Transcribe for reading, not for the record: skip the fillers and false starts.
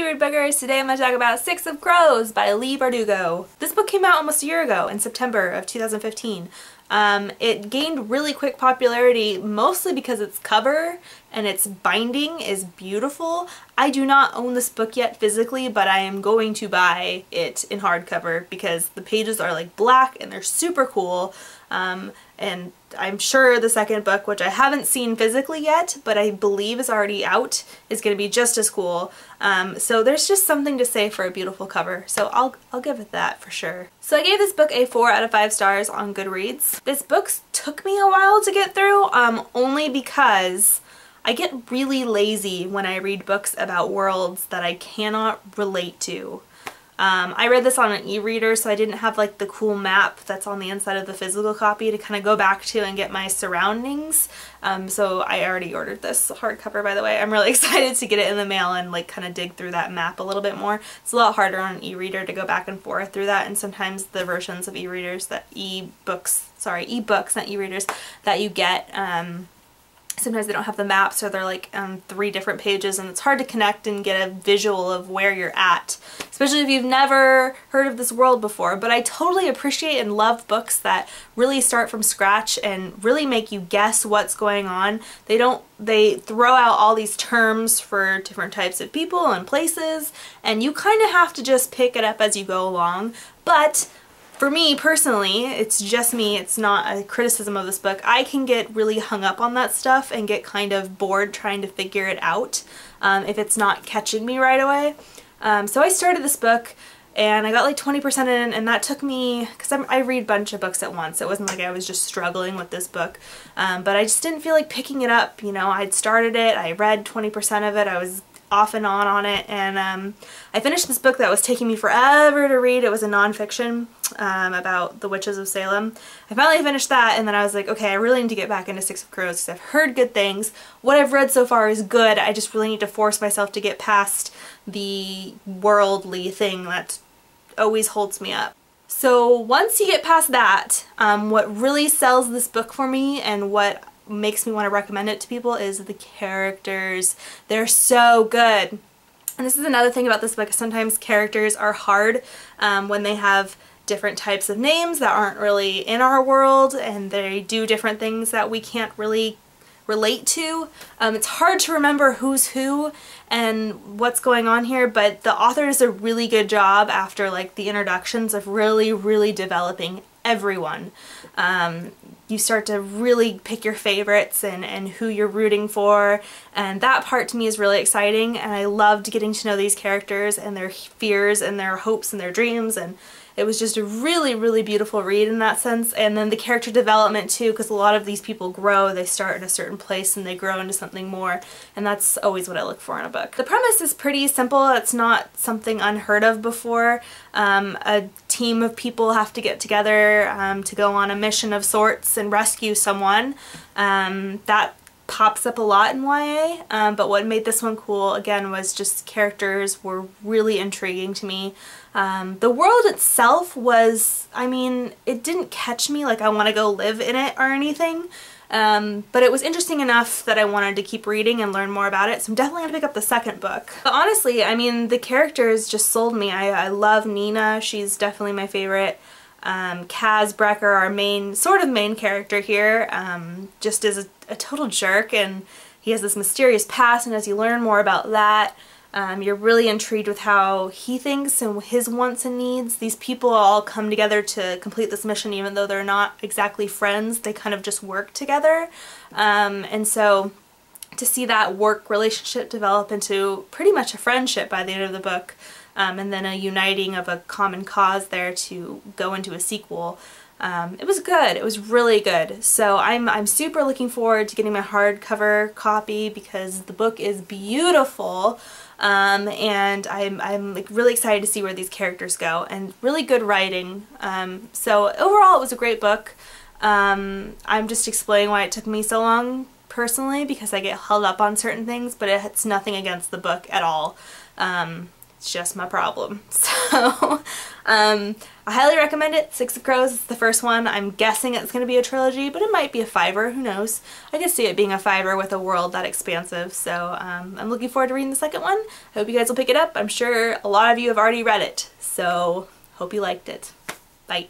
WeReadBookers! Today I'm going to talk about Six of Crows by Leigh Bardugo. This book came out almost a year ago in September of 2015. It gained really quick popularity mostly because its cover and its binding is beautiful. I do not own this book yet physically, but I am going to buy it in hardcover because the pages are like black and they're super cool. And I'm sure the second book, which I haven't seen physically yet, but I believe is already out, is going to be just as cool. So there's just something to say for a beautiful cover. So I'll give it that for sure. So I gave this book a 4 out of 5 stars on Goodreads. This book took me a while to get through, only because I get really lazy when I read books about worlds that I cannot relate to. I read this on an e-reader, so I didn't have like the cool map that's on the inside of the physical copy to kind of go back to and get my surroundings. So I already ordered this hardcover, by the way. I'm really excited to get it in the mail and like kind of dig through that map a little bit more. It's a lot harder on an e-reader to go back and forth through that, and sometimes the versions of e-readers that ebooks, not e-readers, that you get, sometimes they don't have the maps, or they're like 3 different pages, and it's hard to connect and get a visual of where you're at, especially if you've never heard of this world before. But I totally appreciate and love books that really start from scratch and really make you guess what's going on. They throw out all these terms for different types of people and places, and you kind of have to just pick it up as you go along. But for me personally, it's just me, it's not a criticism of this book, I can get really hung up on that stuff and get kind of bored trying to figure it out if it's not catching me right away. So I started this book and I got like 20% in, and that took me, because I read a bunch of books at once. It wasn't like I was just struggling with this book, but I just didn't feel like picking it up. You know, I'd started it, I read 20% of it, I was off and on it, and I finished this book that was taking me forever to read. It was a nonfiction about the witches of Salem. I finally finished that, and then I was like, okay, I really need to get back into Six of Crows because I've heard good things. What I've read so far is good. I just really need to force myself to get past the worldly thing that always holds me up. So once you get past that, what really sells this book for me and what makes me want to recommend it to people is the characters. They're so good. And this is another thing about this book. Sometimes characters are hard when they have different types of names that aren't really in our world, and they do different things that we can't really relate to. It's hard to remember who's who and what's going on here, but the author does a really good job after like the introductions of really developing everyone. You start to really pick your favorites and who you're rooting for, and that part to me is really exciting, and I loved getting to know these characters and their fears and their hopes and their dreams, and it was just a really beautiful read in that sense. And then the character development too, because a lot of these people grow. They start in a certain place and they grow into something more, and that's always what I look for in a book. The premise is pretty simple. It's not something unheard of before. A team of people have to get together to go on a mission of sorts and rescue someone. That pops up a lot in YA, but what made this one cool again was just characters were really intriguing to me. The world itself was, I mean, it didn't catch me like I want to go live in it or anything, but it was interesting enough that I wanted to keep reading and learn more about it, so I'm definitely going to pick up the second book. But honestly, I mean, the characters just sold me. I love Nina, she's definitely my favorite. Kaz Brecker, our sort of main character here, just is a total jerk, and he has this mysterious past, and as you learn more about that, you're really intrigued with how he thinks and his wants and needs. These people all come together to complete this mission even though they're not exactly friends. They kind of just work together. And so to see that work relationship develop into pretty much a friendship by the end of the book, and then a uniting of a common cause there to go into a sequel. It was good. It was really good. So I'm super looking forward to getting my hardcover copy because the book is beautiful, and I'm like really excited to see where these characters go, and really good writing. So overall it was a great book. I'm just explaining why it took me so long personally because I get held up on certain things, but it's nothing against the book at all. It's just my problem. So, I highly recommend it. Six of Crows is the first one. I'm guessing it's going to be a trilogy, but it might be a fiver. Who knows? I could see it being a fiver with a world that expansive. So, I'm looking forward to reading the second one. I hope you guys will pick it up. I'm sure a lot of you have already read it. So, hope you liked it. Bye.